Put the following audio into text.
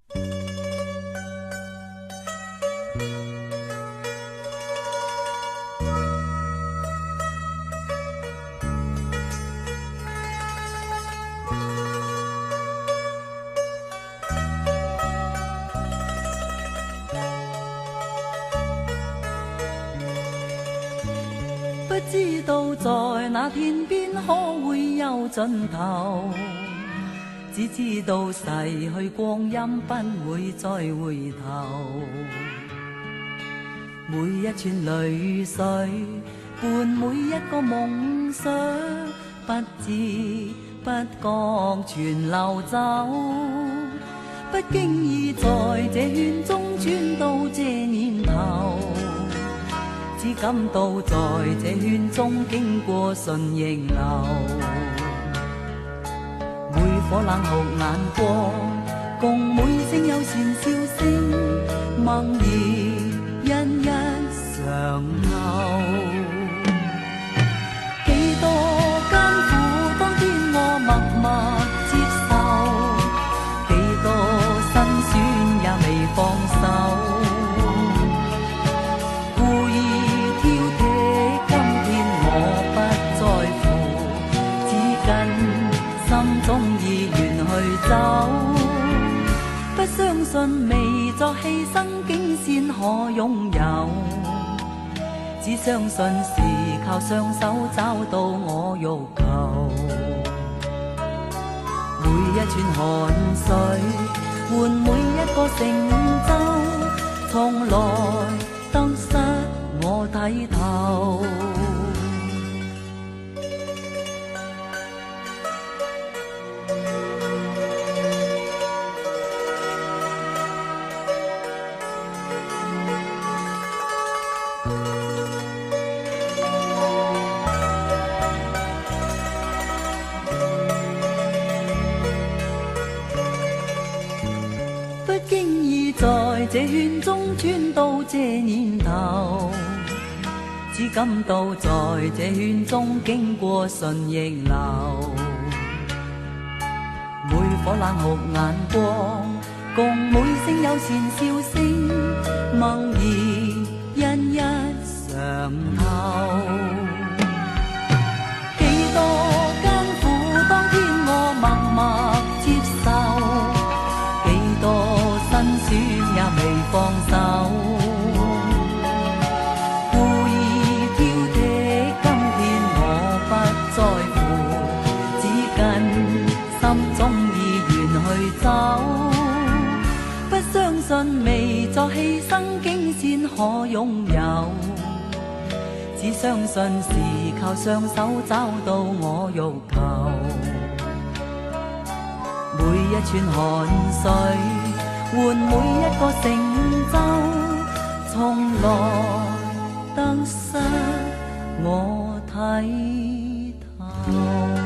不知道在那天邊可會有盡頭，只知道逝去光陰不會再回頭。每一串淚水伴每一個夢想，不知不覺全流走。不經意在這圈中轉到這年頭，只感到在這圈中經過順逆流。每顆冷酷眼光，共每聲友善笑聲，默然一一常留。幾多艱苦，當天我默默接受，幾多辛酸也未放手。走，不相信未作犧牲竟先可擁有，只相信是靠雙手找到我欲求。每一串汗水換每一個成就，從來得失我睇透。不經意在這圈中轉到這年頭，只感到在這圈中經過順逆流。每顆冷酷眼光，共每聲友善笑聲，默然一一常透。幾多艱苦，當天我默默接受，辛酸也未放手，故意挑剔，今天我不在乎，只跟心中意願去走。不相信未作犧牲竟先可擁有，只相信是靠雙手找到我欲求。每一串汗水換每一個成就，從來得失我睇透。